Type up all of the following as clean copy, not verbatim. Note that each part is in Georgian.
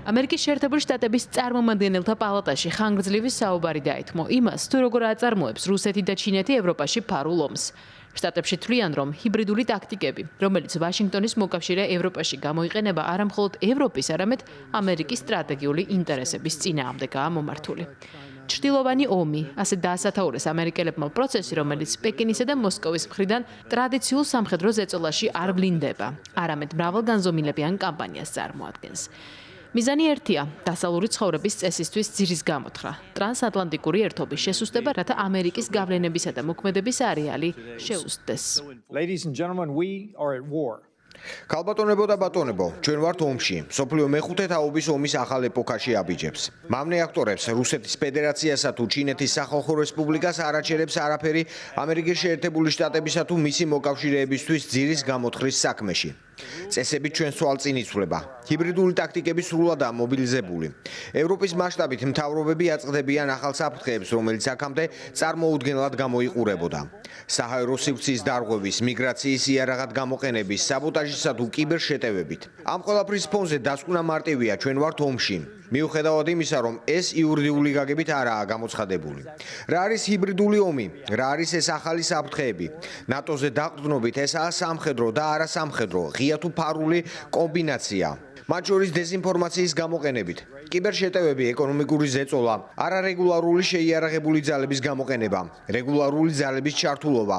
ამერიკის შეერთებული შტატების წარმომადგენელთა პალატაში ხანგრძლივი საუბარი დაითმო იმას, თუ როგორ აწარმოებს რუსეთი და ჩინეთი ევროპაში ფარულ ომს. შტატებში თვლიან, რომ ჰიბრიდული ტაქტიკები, რომელიც ვაშინგტონის მოკავშირე ევროპაში გამოიყენება, არა მხოლოდ ევროპის, არამედ ამერიკის სტრატეგიული ინტერესების წინააღმდეგაა მომართული. ჩრდილოვანი ომი, ასე დაასათაურეს ამერიკელებმა პროცესი, რომელიც პეკინისა და მოსკოვის მხრიდან ტრადიციულ სამხედრო ზეწოლაში არ ვლინდება, არამედ მრავალგანზომილებიან კამპანიას წარმოადგენს. მიზანი ერთია, დასავლური ცხოვრების წესისთვის ძირის გამოთხრა, ტრანსატლანტიკური ერთობის შესუსტება, რათა ამერიკის გავლენებისა და მოქმედების არეალი შეუსტდეს. ქალბატონებო და ბატონებო, ჩვენ ვართ ომში. მსოფლიო მეხუთე თაობის ომის ახალ ეპოქაში აბიჯებს. მამნე აქტორებს რუსეთის ფედერაციასა თუ ჩინეთის სახალხო რესპუბლიკას არ აჩერებს არაფერი ამერიკის შეერთებული შტატებისა თუ მისი მოკავშირეებისთვის ძირის გამოთხვრის საქმეში. წესებით ჩვენ სვალ წინ იცვლება. ჰიბრიდული ტაქტიკები სრულადაა მობილიზებული. ევროპის მასშტაბით მთავრობები აწყდებიან ახალ საფრთხეებს, რომელიც აქამდე წარმოუდგენლად გამოიყურებოდა. საჰაერო სივრცის დარღვევის, მიგრაციის იარაღად გამოყენების, საბოტაჟისა თუ კიბერშეტევებით. ამ ყველაფრის ფონზე დასკვნა მარტივია, ჩვენ ვართ ომში. მიუხედავად იმისა, რომ ეს იურიდიული გაგებით არაა გამოცხადებული. რა არის ჰიბრიდული ომი? რა არის ეს ახალი საფრთხეები? ნატოზე დაყრდნობით ესაა სამხედრო და არასამხედრო, ღია თუ ფარული კომბინაცია. მათ შორის დეზინფორმაციის გამოყენებით, კიბერშეტევები, ეკონომიკური ზეწოლა, არარეგულარული შეიარაღებული ძალების გამოყენება, რეგულარული ძალების ჩართულობა.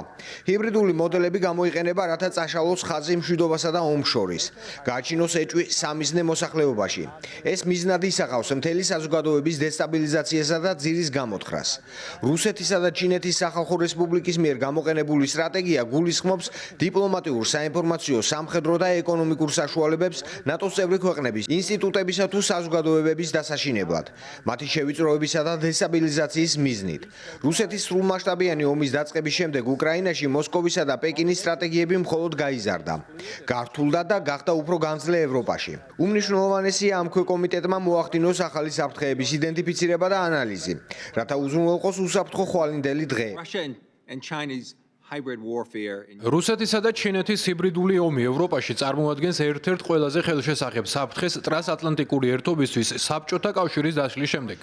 ჰიბრიდული მოდელები გამოიყენება, რათა წაშალოს ხაზი მშვიდობასა და ომს შორის, გააჩინოს ეჭვი სამიზნე მოსახლეობაში. ეს მიზნად ისახავს მთელი საზოგადოების დესტაბილიზაციასა და ძირის გამოთხრას. რუსეთისა და ჩინეთის სახალხო რესპუბლიკის მიერ გამოყენებული სტრატეგია გულისხმობს დიპლომატიურ, საინფორმაციო, სამხედრო და ეკონომიკურ საშუალებებს ნატოს წევრი ქვეყნების ინსტიტუტებისა თუ საზოგადოებების დასაშინებლად, მათი შევიწროებისა და დესტაბილიზაციის მიზნით. რუსეთის სრულმასშტაბიანი ომის დაწყების შემდეგ უკრაინაში მოსკოვისა და პეკინის სტრატეგიები მხოლოდ გაიზარდა, გართულდა და გახდა უფრო გამძლე ევროპაში. უმნიშვნელოვანესია ამ ქვეკომიტეტმა მოახდინოს ახალი საფრთხეების იდენტიფიცირება და ანალიზი, რათა უზრუნველყოს უსაფრთხო ხვალინდელი დღე. რუსეთისა და ჩინეთის ჰიბრიდული ომი ევროპაში წარმოადგენს ერთ-ერთ ყველაზე ხელშესახებ საფრთხეს ტრანსატლანტიკური ერთობისთვის საბჭოთა კავშირის დაშლის შემდეგ.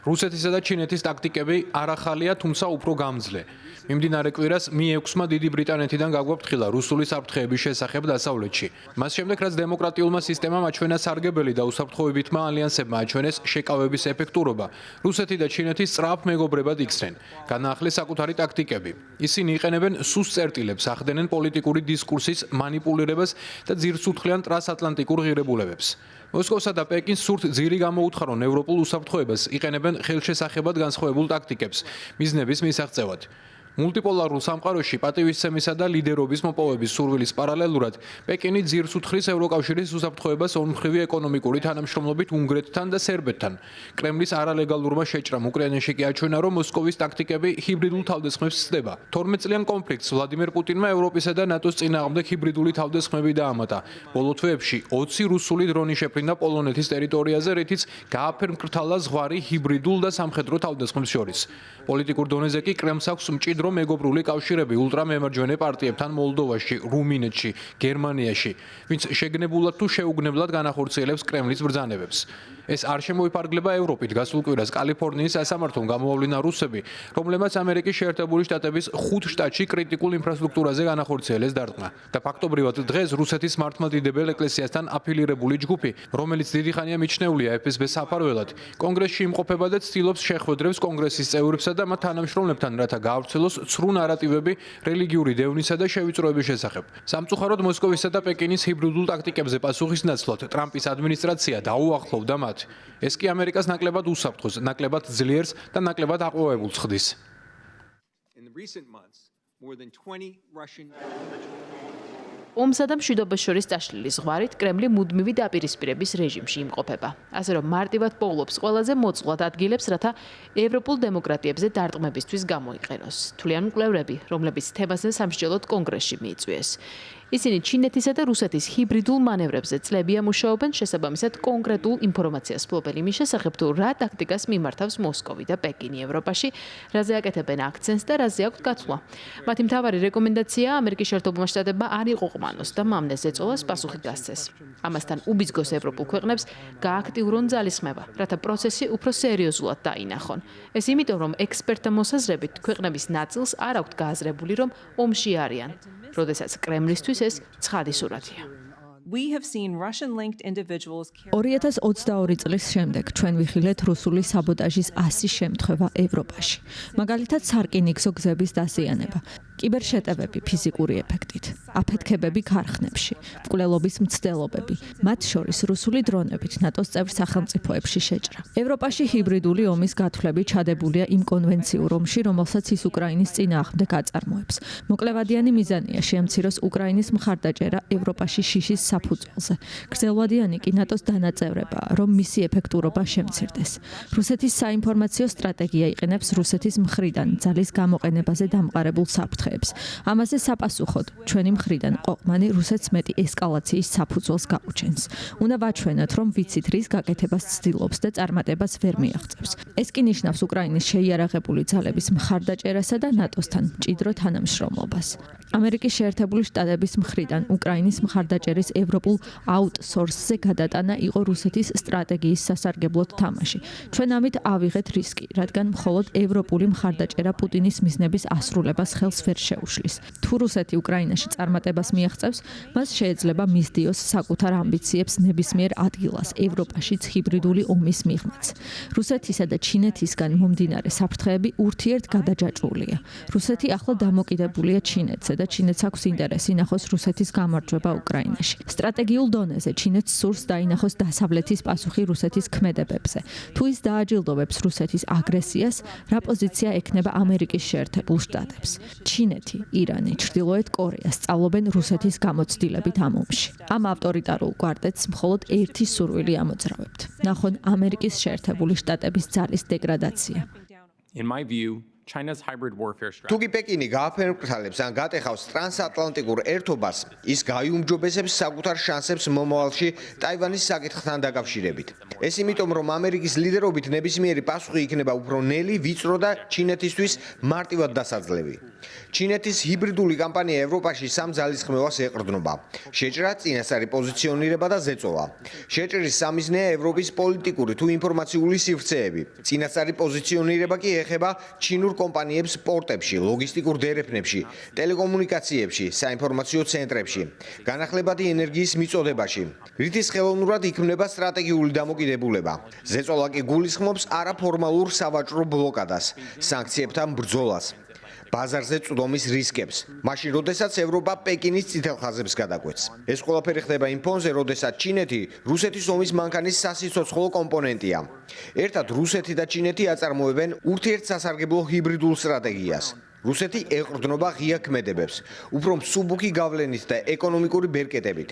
რუსეთისა და ჩინეთის ტაქტიკები არ ახალია, თუმცა უფრო გამძლე. მიმდინარე კვირას Mi-6-მა დიდი ბრიტანეთიდან გაგვაფრთხილა რუსული საფრთხეების შესახებ დასავლეთში. მას შემდეგ, რაც დემოკრატიულმა სისტემამ აჩვენა სარგებელი და უსაფრთხოებითმა ალიანსებმა აჩვენეს შეკავების ეფექტურობა, რუსეთი და ჩინეთი სწრაფ მეგობრებად იქცნენ. განაახლეს საკუთარი ტაქტიკები. ისინი იყენებენ სუსტ წერტილებს, ახდენენ პოლიტიკური დისკურსის მანიპულირებას და ძირს უთხრიან ტრანსატლანტიკურ ღირებულებებს. მოსკოვსა და პეკინს სურთ ძირი გამოუთხარონ ევროპულ უსაფრთხოებას, იყენებენ ხელშესახებად განსხვავებულ ტაქტიკებს, მიზნების მისაღწევად. მულტიპოლარულ სამყაროში პატივისცემისა და ლიდერობის მოპოვების სურვილის პარალელურად პეკინი ძირს უთხრის ევროკავშირის უსაფრთხოებას ორმხრივი ეკონომიკური თანამშრომლობით უნგრეთთან და სერბეთთან. კრემლის არალეგალურმა შეჭრამ უკრაინაში კი აჩვენა, რომ მოსკოვის ტაქტიკები ჰიბრიდულ თავდასხმებს ცდება. 12 წლიან კონფლიქტს ვლადიმერ პუტინმა ევროპისა და ნატოს წინააღმდეგ ჰიბრიდული თავდასხმები დაამატა. ბოლო თვეებში 20 რუსული დრონი შეფრინდა პოლონეთის ტერიტორიაზე, რითიც გააფერმკრთალა ზღვარი ჰიბრიდულ და სამხედრო თავდასხმებს შორის. პოლიტიკურ დონეზე კი კრემლს აქვს მჭიდრო მეგობრული კავშირები ულტრამემარჯვენე პარტიებთან მოლდოვაში, რუმინეთში, გერმანიაში, ვინც შეგნებულად თუ შეუგნებლად განახორციელებს კრემლის ბრძანებებს. ეს არ შემოიფარგლება ევროპით. გასულ კვირას კალიფორნიის სასამართლომ გამოვავლინა რუსები, რომლებმაც ამერიკის შეერთებული შტატების 5 შტატში კრიტიკულ ინფრასტრუქტურაზე განახორციელეს დარტყმა. და ფაქტობრივად დღეს რუსეთის მართლმადიდებელ ეკლესიასთან აფილირებული ჯგუფი, რომელიც დიდი ხანია მიჩნეულია FSB საფარველად, კონგრესში იმყოფება და ცდილობს შეხვედრებს კონგრესის წევრებსა და მათ თანამშრომლებთან, რათა გაავრცელოს ცრუ ნარატივები რელიგიური დევნისა და შევიწროების შესახებ. სამწუხაროდ მოსკოვისა და პეკინის ჰიბრიდულ ტაქტიკებზე პასუხისნაცვლად ტრამპის ადმინისტრაცია დაუახლოვდა მათ. ეს კი ამერიკას ნაკლებად უსაფრთხოს, ნაკლებად ძლიერს და ნაკლებად აყვავებულს ხდის. ომსა და მშვიდობას შორის დაშლილის ზღვარით კრემლი მუდმივი დაპირისპირების რეჟიმში იმყოფება. ასე რომ მარტივად პოულობს ყველაზე მოწყვლად ადგილებს, რათა ევროპულ დემოკრატიებზე დარტყმებისთვის გამოიყენოს. თვლიან მკვლევრები, რომლებიც თემაზე სამსჯელოდ კონგრესში მიიწვიეს. ისინი ჩინეთისა და რუსეთის ჰიბრიდულ მანევრებზე წლებია მუშაობენ, შესაბამისად კონკრეტულ ინფორმაციას ფლობენ იმის შესახებ, თუ რა ტაქტიკას მიმართავს მოსკოვი და პეკინი ევროპაში, რაზე აკეთებენ აქცენტს და რაზე აქვთ გაცვლა. მათი მთავარი რეკომენდაცია ამერიკის შეერთებულმა შტატებმა არ იყვყმანოს და მამნეს ზეწოლას პასუხი გასცეს. ამასთან უბიძგოს ევროპულ ქვეყნებს გააქტიურონ ძალისხმევა, რათა პროცესი უფრო სერიოზულად დაინახონ. ეს იმიტომ, რომ ექსპერტთა მოსაზრებით ქვეყნების ნაწილს არ აქვთ გააზრებული, რომ ომში არიან, როდესაც კრემლისთვის ეს ცხადი სურათია. 2022 წლის შემდეგ ჩვენ ვიხილეთ რუსული საბოტაჟის 100 შემთხვევა ევროპაში. მაგალითად, სარკინიგზო გზების დაზიანება, კიბერშეტევები ფიზიკური ეფექტით, აფეთქებები ქარხნებში, მკვლელობის მცდელობები, მათ შორის რუსული დრონებით ნატოს წევრ სახელმწიფოებში შეჭრა. ევროპაში ჰიბრიდული ომის გათვლები ჩადებულია იმ კონვენციურ ომში, რომელსაც ის უკრაინის წინააღმდეგ აწარმოებს. მოკლევადიანი მიზანია შეამციროს უკრაინის მხარდაჭერა ევროპაში შიშის საფუძველზე. გრძელვადიანი კი ნატოს დანაწევრებაა, რომ მისი ეფექტურობა შემცირდეს. რუსეთის საინფორმაციო სტრატეგია იყენებს რუსეთის მხრიდან ძალის გამოყენებაზე დამყარებულ საფრთხეებს. ამაზე საპასუხოდ ჩვენი მხრიდან ყოყმანი რუსეთს მეტი ესკალაციის საფუძველს გაუჩენს. უნდა ვაჩვენოთ, რომ ვიცით რის გაკეთებას ცდილობს და წარმატებას ვერ მიაღწევს. ეს კი ნიშნავს უკრაინის შეიარაღებული ძალების მხარდაჭერასა და ნატოსთან მჭიდრო თანამშრომლობას. ამერიკის შეერთებული შტატების მხრიდან უკრაინის მხარდაჭერის ევროპულ აუტსორსზე გადატანა იყო რუსეთის სტრატეგიის სასარგებლოდ თამაში. ჩვენ ამით ავიღეთ რისკი, რადგან მხოლოდ ევროპული მხარდაჭერა პუტინის მიზნების ასრულებას ხელს ვერ შეუშლის. თუ რუსეთი უკრაინაში წარმატებას მიაღწევს, მას შეიძლება მისდიოს საკუთარ ამბიციებს ნებისმიერ ადგილას ევროპაშიც ჰიბრიდული ომის მიღმაც. რუსეთისა და ჩინეთისგან მომდინარე საფრთხეები ურთიერთ გადაჯაჭვულია. რუსეთი ახლა დამოკიდებულია ჩინეთზე და ჩინეთს აქვს ინტერესი ნახოს რუსეთის გამარჯვება უკრაინაში. სტრატეგიულ დონეზე ჩინეთს სურს დაინახოს დასავლეთის პასუხი რუსეთის ქმედებებზე. თუ ის დააჯილდოვებს რუსეთის აგრესიას, რა პოზიცია ექნება ამერიკის შეერთებულ შტატებს? ჩინეთი, ირანი, ჩრდილოეთ კორეა სწავლობენ რუსეთის გამოცდილებით ამ ომში. ამ ავტორიტარულ კვარტეტს მხოლოდ ერთი სურვილი ამოძრავებთ. ნახონ ამერიკის შეერთებული შტატების ძალის დეგრადაცია. In my view, China's hybrid warfare strategy. თუ კი პეკინი გააფერმკრთალებს ან გატეხავს ტრანსატლანტიკურ ერთობას, ის გაიუმჯობესებს საკუთარ შანსებს მომავალში ტაივანის საკითხთან დაკავშირებით. ეს იმიტომ, რომ ამერიკის ლიდერობით ნებისმიერი პასუხი იქნება უფრო ნელი, ვიწრო და ჩინეთისთვის მარტივად დასაძლევი. ჩინეთის ჰიბრიდული კამპანია ევროპაში სამ ძალისხმევას ეყრდნობა: შეჭრა, წინასწარი პოზიციონირება და ზეწოლა. შეჭრის სამიზნეა ევროპის პოლიტიკური თუ ინფორმაციული სივრცეები. წინასწარი პოზიციონირება კი ეხება ჩინურ კომპანიებს პორტებში, ლოგისტიკურ დერეფნებში, ტელეკომუნიკაციებში, საინფორმაციო ცენტრებში, განახლებადი ენერგიის მიწოდებაში, რითის ხელოვნურად იქმნება სტრატეგიული დამოკიდებულება. ზეწოლა კი გულისხმობს არაფორმალურ სავაჭრო ბლოკადას, სანქციებთან ბრძოლას, ბაზარზე წვდომის რისკებს, მაშინ როდესაც ევროპა პეკინის წითელ ხაზებს გადაკვეთს. ეს ყველაფერი ხდება იმ ფონზე, როდესაც ჩინეთი რუსეთის ომის მანქანის სასიცოცხლო კომპონენტია. ერთად რუსეთი და ჩინეთი აწარმოებენ ურთიერთსასარგებლო ჰიბრიდულ სტრატეგიას. რუსეთი ეყრდნობა ღია ქმედებებს, უფრო მსუბუქი გავლენით და ეკონომიკური ბერკეტებით,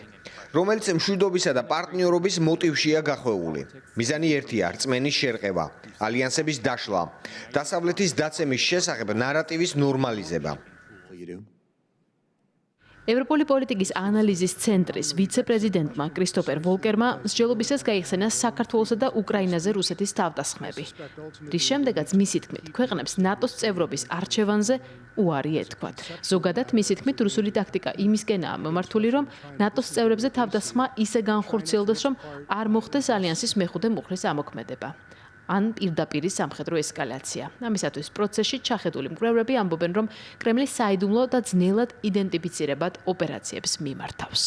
რომელიც მშვიდობისა და პარტნიორობის მოტივშია გახვეული. მიზანი ერთია: რწმენის შერყევა, ალიანსების დაშლა, დასავლეთის დაცემის შესახებ ნარატივის ნორმალიზება. ევროპული პოლიტიკის ანალიზის ცენტრის ვიცე-პრეზიდენტმა კრისტოფერ ვოლკერმა მსჯელობისას გაიხსენა საქართველოსა და უკრაინაზე რუსეთის თავდასხმები. რის შემდეგაც მისი თქმით, ქვეყნებს ნატოს წევრობის არჩევანზე უარი ეთქვათ. ზოგადად მისი თქმით, რუსული ტაქტიკა იმისკენაა მომართული, რომ ნატოს წევრებზე თავდასხმა ისე განხორციელდეს, რომ არ მოხდეს ალიანსის მეხუთე მუხლის ამოქმედება. ან პირდაპირ სამხედრო ესკალაცია. ამისათვის პროცესში ჩახედული მკვლევრები ამბობენ, რომ კრემლი საიდუმლო და ძნელად იდენტიფიცირებად ოპერაციებს მიმართავს.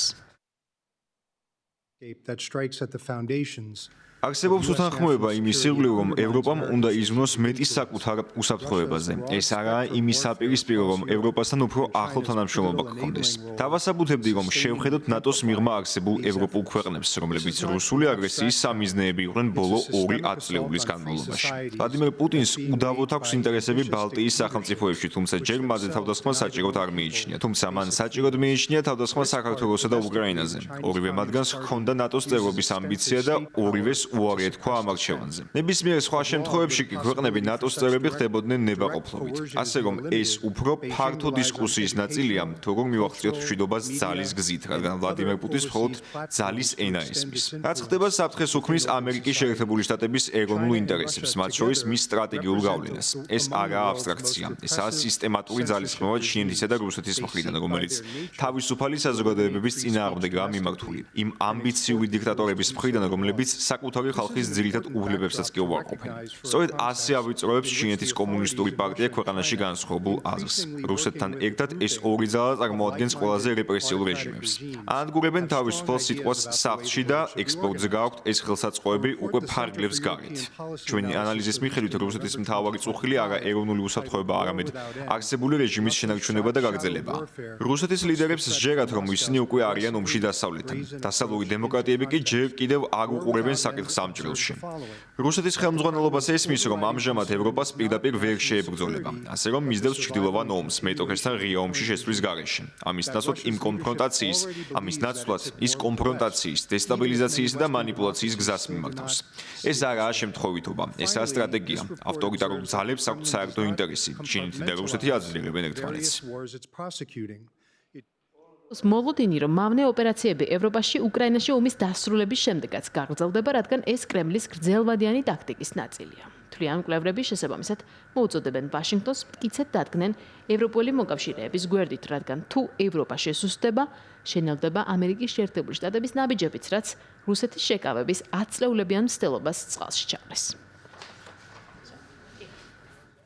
That strikes at the foundations. არსებობს უთანხმოება იმის სიღრმეში, რომ ევროპამ უნდა იზრუნოს მეტი საკუთარ უსაფრთხოებაზე. ეს არაა იმის საპირისპირო, რომ ევროპასთან უფრო ახლო თანამშრომლობა გქონდეს. დავასაბუთებდი, რომ შევხედოთ ნატოს მიღმა არსებულ ევროპულ ქვეყნებს, რომლებიც რუსული აგრესიის სამიზნეები იყვნენ ბოლო 2 ათწლეულის განმავლობაში. ვლადიმერ პუტინს უდავოდ აქვს ინტერესები ბალტიის სახელმწიფოებში, თუმცა ჯერ მასზე თავდასხმა საჭიროდ არ მიიჩნია. თუმცა მან საჭიროდ მიიჩნია თავდასხმა საქართველოსა და უკრაინაზე. ორივე მათგანს ჰქონდა ნატოს წევრობის ამბიცია და ორივეს უარი ეთქვა ამ არჩევანზე. ნებისმიერ სხვა შემთხვევებში კი ქვეყნები ნატოს წევრები ხდებოდნენ ნებაყოფლობით. ასე რომ ეს უფრო ფართო დისკუსიის ნაწილია, თუ როგორ მივახციოთ მშვიდობას ძალის გზით, რადგან ვლადიმერ პუტინს მხოლოდ ძალის ენა ესმის. რაც ხდება საფრთხეს უქმნის ამერიკის შეერთებული შტატების ეროვნულ ინტერესებს, მათ შორის მის სტრატეგიულ გავლენას. ეს არაა აბსტრაქცია, ესაა სისტემატური ძალისხმევა ჩინეთისა და რუსეთის მხრიდან, რომელიც თავისუფალი საზოგადოებების წინააღმდეგაა მიმართული. იმ ამბიციური დიქტატორების მხრიდან, რომლებიც საკუთარი ხალხის ძირითად უფლებებსაც კი უარყოფენ. სწორედ ასე ავიწროებს ჩინეთის კომუნისტური პარტია ქვეყანაში განსხვავებულ აზრს. რუსეთთან ერთად ეს ორი ძალა წარმოადგენს ყველაზე რეპრესიულ რეჟიმებს. ანადგურებენ თავისუფალ სიტყვას სახლში და ექსპორტზე გააქვთ ეს ხელსაწყოები უკვე ფარგლებს გარეთ. ჩვენი ანალიზის მიხედვით რუსეთის მთავარი წუხილი არა ეროვნული უსაფრთხოება, არამედ არსებული რეჟიმის შენარჩუნება და გაგრძელება. რუსეთის ლიდერებს სჯერათ, რომ ისინი უკვე არიან ომში დასავლეთთან. დასავლური დემოკრატიები კი ჯერ კიდევ არ უყურებენ საკითხს ამ ჭრილში. რუსეთის ხელმძღვანელობას ესმის, რომ ამჟამად ევროპას პირდაპირ ვერ შეებრძოლება, ასე რომ მისდევს ჩრდილოვან ომს მეტოქესთან ღია ომში შესვლის გარეშე. ამის ნაცვლად ის კონფრონტაციის, დესტაბილიზაციის და манипуляციის გზას მიმართავს. ეს არაა შემთხვევითობა, ესაა სტრატეგია. ავტორიტარულ ძალებს აქვთ საერთო ინტერესი. ჩინეთი და რუსეთი აძლიერებენ ერთმანეთს. მოლოდინი, რომ მავნე ოპერაციები ევროპაში უკრაინაში ომის დასრულების შემდეგაც გაგრძელდება, რადგან ეს კრემლის გრძელვადიანი ტაქტიკის ნაწილია. თვლიან მკვლევრები შესაბამისად მოუწოდებენ ვაშინგტონს მტკიცედ დადგნენ ევროპული მოკავშირეების გვერდით, რადგან თუ ევროპა შესუსტდება, შენელდება ამერიკის შეერთებული შტატების ნაბიჯებიც, რაც რუსეთის შეკავების 10 წლეულებიან მცდელობას წყალში ჩაყრის.